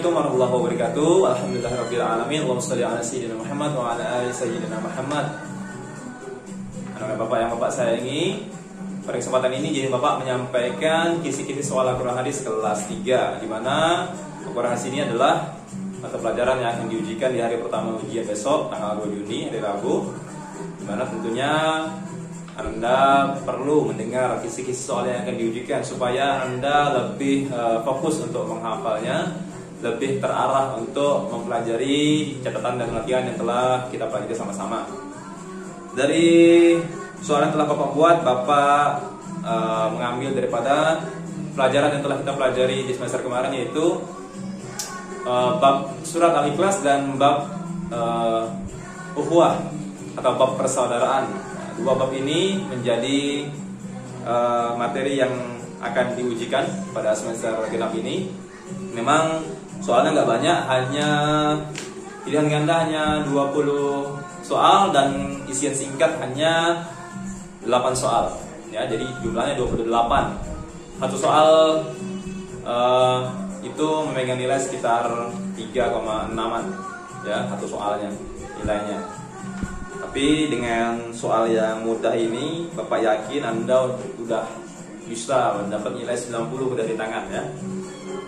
Assalamualaikum warahmatullahi wabarakatuh. Alhamdulillahirabbil alamin. Allahumma shalli ala sayyidina Muhammad wa ala ali sayyidina Muhammad. Anak Bapak yang Bapak sayangi, pada kesempatan ini jadi Bapak menyampaikan kisi-kisi soal Al-Quran Hadis kelas 3, di mana Al-Quran Hadis ini adalah mata pelajaran yang akan diujikan di hari pertama ujian besok tanggal 2 Juni hari Rabu, di mana tentunya Anda perlu mendengar kisi-kisi soal yang akan diujikan supaya Anda lebih fokus untuk menghafalnya, lebih terarah untuk mempelajari catatan dan latihan yang telah kita pelajari sama-sama. Dari soal yang telah Bapak buat, Bapak mengambil daripada pelajaran yang telah kita pelajari di semester kemarin, yaitu bab surat Al-Ikhlas dan bab ukhuwah atau bab persaudaraan. Dua bab ini menjadi materi yang akan diujikan pada semester genap ini. Memang soalnya nggak banyak, hanya pilihan ganda hanya 20 soal dan isian singkat hanya 8 soal. Ya, jadi jumlahnya 28. Satu soal itu memegang nilai sekitar 3,6an, ya, satu soalnya nilainya. Tapi dengan soal yang mudah ini, Bapak yakin Anda sudah bisa mendapat nilai 90 dari tangan, ya.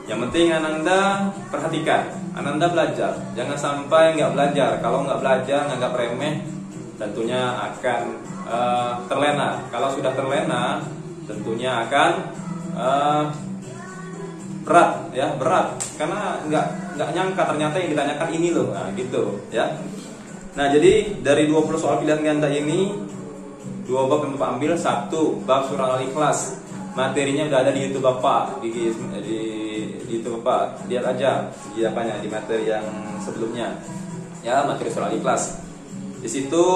Yang penting Anda perhatikan, Anda belajar. Jangan sampai nggak belajar. Kalau nggak belajar, nganggap remeh, tentunya akan terlena. Kalau sudah terlena, tentunya akan berat, ya, berat. Karena nggak nyangka ternyata yang ditanyakan ini loh, nah, gitu, ya. Nah, jadi dari 20 soal pilihan ganda ini, 2 bab yang Bapak ambil. Satu, bab surah Al-Ikhlas. Materinya udah ada di YouTube Bapak, di YouTube Bapak. Lihat aja di apanya, di materi yang sebelumnya. Ya, materi surah Al-Ikhlas. Di situ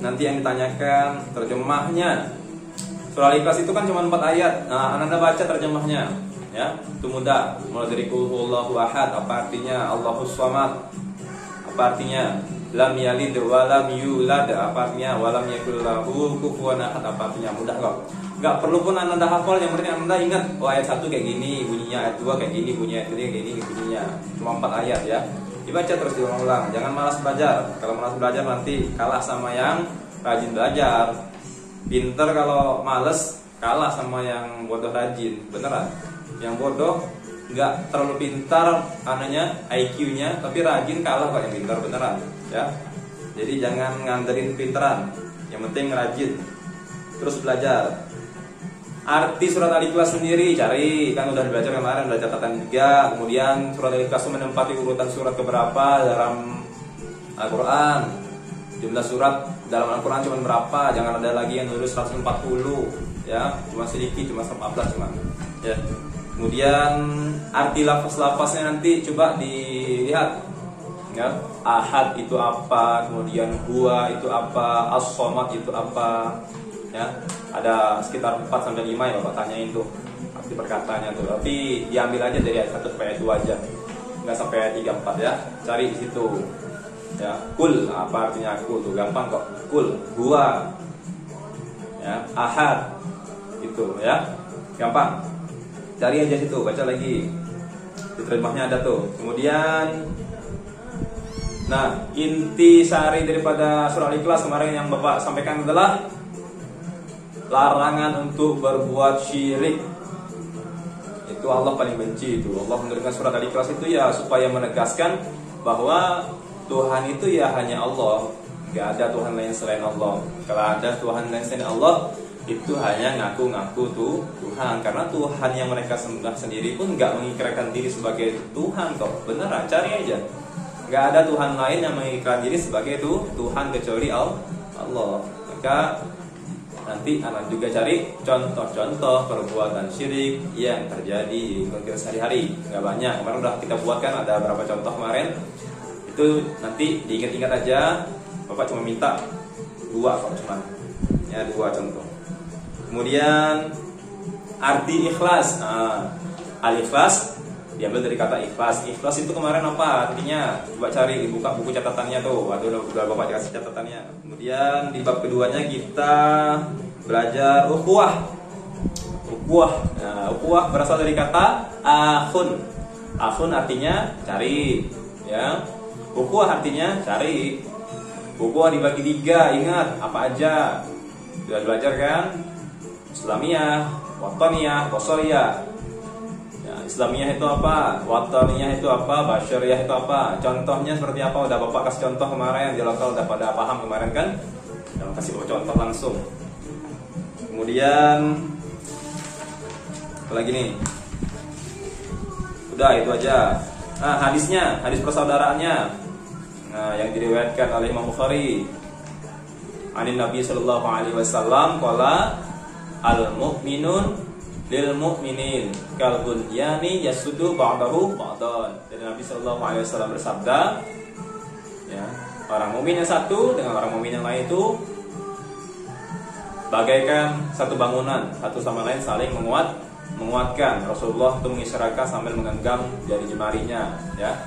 nanti yang ditanyakan terjemahnya. Surah Al-Ikhlas itu kan cuma 4 ayat. Nah, Anda baca terjemahnya, ya. Itu mudah. Mulai dari qul huwallahu ahad, apa artinya? Allahus samad, apa artinya? Lam yalid wa lam yulad, apa artinya? Wa lam yakul lahu kufuwan ahad, apa artinya? Mudah kok. Enggak perlu pun Anda hafal, yang penting Anda ingat, oh, ayat 1 kayak gini bunyinya, ayat 2 kayak gini bunyinya, ayat 3 kayak gini bunyinya. Cuma 4 ayat, ya. Dibaca terus diulang-ulang. Jangan malas belajar. Kalau malas belajar nanti kalah sama yang rajin belajar. Pinter kalau males kalah sama yang bodoh rajin. Beneran. Yang bodoh nggak terlalu pintar ananya, IQ-nya, tapi rajin kalah kok yang pintar, beneran, ya. Jadi jangan ngandelin pinteran, yang penting rajin. Terus belajar. Arti surat Al-Ikhlas sendiri cari, kan udah belajar kemarin, udah catatan 3. Kemudian surat Al-Ikhlas itu menempati urutan surat keberapa dalam Al-Quran. Jumlah surat dalam Al-Quran cuma berapa? Jangan ada lagi yang nulis 140, ya. Cuma sedikit, cuma 14 cuma, ya. Kemudian arti lafaz-lafaznya nanti coba dilihat, ya. Ahad itu apa, kemudian huwa itu apa, as-somad itu apa, ya. Ada sekitar 4-5 yang Bapak tanyain tuh arti perkataannya tuh. Tapi diambil aja dari ayat 1 sampai ayat 2 aja, nggak sampai ayat 3-4, ya. Cari di situ, ya. Kul, apa artinya kul tuh, gampang kok. Kul, huwa, ya. Ahad itu, ya, gampang. Cari aja situ, baca lagi. Di terjemahnya ada tuh. Kemudian, nah, inti sari daripada surah Al-Ikhlas kemarin yang Bapak sampaikan adalah larangan untuk berbuat syirik. Itu Allah paling benci itu. Allah menurunkan surat Al-Ikhlas itu ya supaya menegaskan bahwa Tuhan itu ya hanya Allah, nggak ada Tuhan lain selain Allah. Kalau ada Tuhan lain selain Allah, itu hanya ngaku-ngaku tuh Tuhan, karena Tuhan yang mereka sembah sendiri pun nggak mengikrarkan diri sebagai Tuhan kok. Beneran, cari aja. Nggak ada Tuhan lain yang mengikrarkan diri sebagai Tuhan kecuali Allah. Maka nanti anak juga cari contoh-contoh perbuatan syirik yang terjadi di kehidupan sehari-hari. Nggak banyak, kemarin udah kita buatkan ada berapa contoh kemarin. Itu nanti diingat-ingat aja. Bapak cuma minta 2 kok, cuma, ya, 2 contoh. Kemudian arti ikhlas. Nah, Al-Ikhlas diambil dari kata ikhlas. Ikhlas itu kemarin apa artinya? Coba cari, buka buku catatannya tuh. Waduh, udah Bapak kasih catatannya. Kemudian di bab keduanya kita belajar ukhuwah. Ukhuwah. Nah, ukhuwah berasal dari kata akhun. Akhun artinya cari, ya. Ukhuwah artinya cari. Ukhuwah dibagi 3, ingat apa aja? Sudah belajar kan? Islamiyah, Wataniyah, Bashariyah. Ya, Islamiyah itu apa? Wataniyah itu apa? Bashariyah itu apa? Contohnya seperti apa? Udah Bapak kasih contoh kemarin di lokal, udah pada paham kemarin kan? Jangan kasih contoh langsung. Kemudian apa lagi nih? Udah itu aja. Nah, hadisnya, hadis persaudaraannya. Nah, yang diriwayatkan oleh Imam Bukhari. Anin Nabi sallallahu alaihi wasallam qala al-mu'minun lil mu'minin kal bunyani yasudu ba'dahu ba'dan. Dan Nabi sallallahu alaihi wasallam bersabda, ya, orang mukmin yang satu dengan orang mukmin yang lain itu bagaikan satu bangunan, satu sama lain saling menguatkan. Rasulullah itu mengisyaratkan sambil menggenggam jari jemarinya, ya.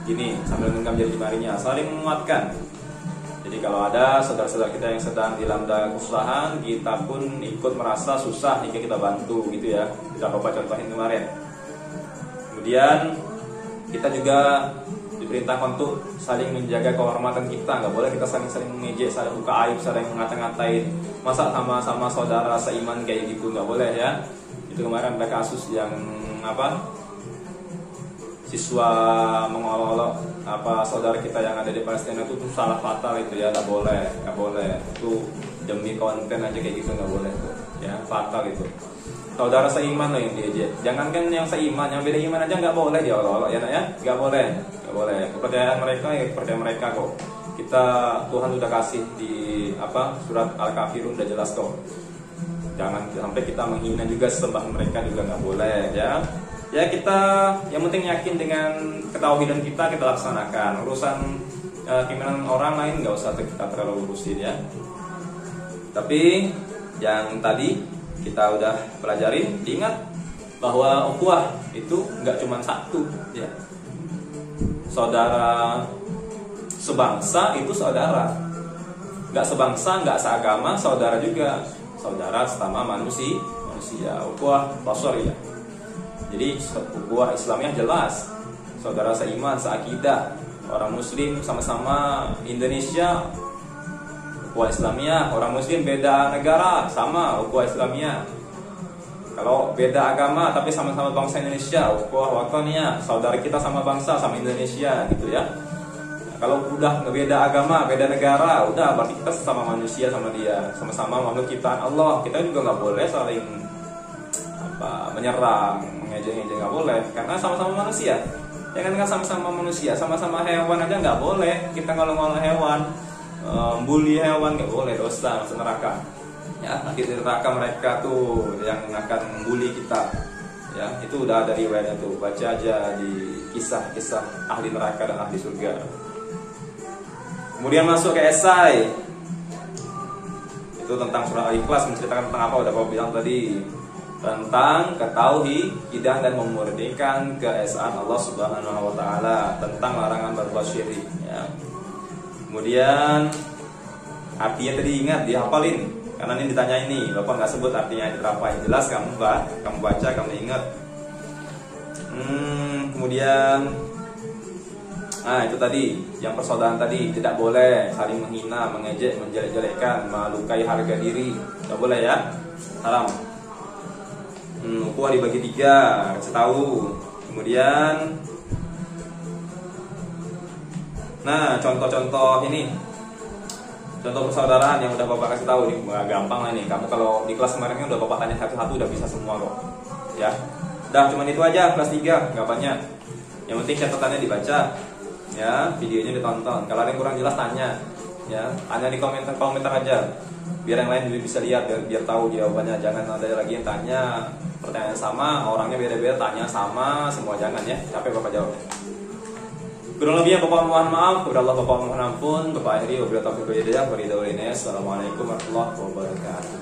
Gini, sambil menggenggam jari jemarinya, saling menguatkan. Jadi kalau ada saudara-saudara kita yang sedang dilanda kesusahan, kita pun ikut merasa susah jika kita bantu, gitu ya. Kita Bapak contohin kemarin. Kemudian kita juga diperintahkan untuk saling menjaga kehormatan kita. Nggak boleh kita saling mengejek, saling buka aib, saling ngata-ngatain. Masa sama-sama saudara seiman kayak gitu, nggak boleh ya. Itu kemarin ada kasus yang apa? Siswa mengolok saudara kita yang ada di Palestina itu tuh salah fatal itu ya, nggak boleh. Itu demi konten aja kayak gitu nggak boleh tuh, ya, fatal itu. Saudara seiman loh yang diejek. Jangankan yang seiman, yang beda iman aja nggak boleh dia olok-olok ya, nak ya, nggak boleh. Kepercayaan mereka ya kepercayaan mereka kok. Kita Tuhan sudah kasih di surat Al-Kafirun udah jelas kok. Jangan sampai kita menghina juga sembahan mereka juga nggak boleh ya. Ya kita yang penting yakin dengan ketauhidan kita laksanakan. Urusan keimanan orang lain nggak usah kita terlalu urusin ya. Tapi yang tadi kita udah pelajari, diingat bahwa ukhuwah itu nggak cuma satu ya. Saudara sebangsa itu saudara. Nggak sebangsa, nggak seagama, saudara juga. Saudara sesama manusia. Ukhuwah bashariyah. Jadi ukhuwah Islamiyah jelas, saudara seiman, seakidah, orang muslim sama-sama Indonesia, ukhuwah Islamiyah. Orang muslim beda negara, sama ukhuwah Islamiyah. Kalau beda agama tapi sama-sama bangsa Indonesia, ukhuwah wataniyah, saudara kita sama bangsa, sama Indonesia gitu ya. Nah, kalau udah beda agama, beda negara, udah berarti kita sama manusia sama dia, sama-sama makhluk ciptaan Allah. Kita juga nggak boleh saling menyerang, mengejek-ngejek, nggak boleh, karena sama-sama manusia. Jangan kan sama-sama manusia, sama-sama hewan aja nggak boleh. Kita ngolong-ngolong hewan, bully hewan nggak boleh, dosa, masuk neraka. Ya, nanti di neraka mereka tuh yang akan membuli kita. Ya, itu udah ada riwayatnya tuh. Baca aja di kisah-kisah ahli neraka dan ahli surga. Kemudian masuk ke esai. Itu tentang surah Al-Ikhlas, menceritakan tentang apa udah Bapak bilang tadi. Tentang ketauhidan dan memurnikan keesaan Allah Subhanahu wa taala, tentang larangan berbuat syirik ya. Kemudian artinya tadi ingat, dihafalin. Karena ini ditanya ini, Bapak nggak sebut artinya itu apa. Yang jelas kamu baca, kamu ingat. Kemudian itu tadi, yang persaudaraan tadi, tidak boleh saling menghina, mengejek, menjelek-jelekkan, melukai harga diri, nggak boleh ya, haram. Ukhuwah dibagi 3, kasih tahu. Kemudian, nah contoh-contoh ini, contoh persaudaraan yang udah Bapak kasih tahu nih, gampang lah nih. Kamu kalau di kelas kemarin kan udah Bapak tanya satu-satu, udah bisa semua kok. Ya, udah cuman itu aja kelas 3, nggak banyak. Yang penting catatannya dibaca, ya, videonya ditonton. Kalau ada yang kurang jelas tanya, ya, tanya di komentar aja, biar yang lain juga bisa lihat, biar tahu jawabannya. Jangan ada lagi yang tanya pertanyaan sama, orangnya beda-beda, tanya sama semua, jangan ya, capek Bapak jawabnya. Kurang lebihnya Bapak mohon maaf, kepada Allah Bapak mohon ampun. Bapak akhiri wabillahi taufiq wal hidayah. Wassalamualaikum warahmatullahi wabarakatuh.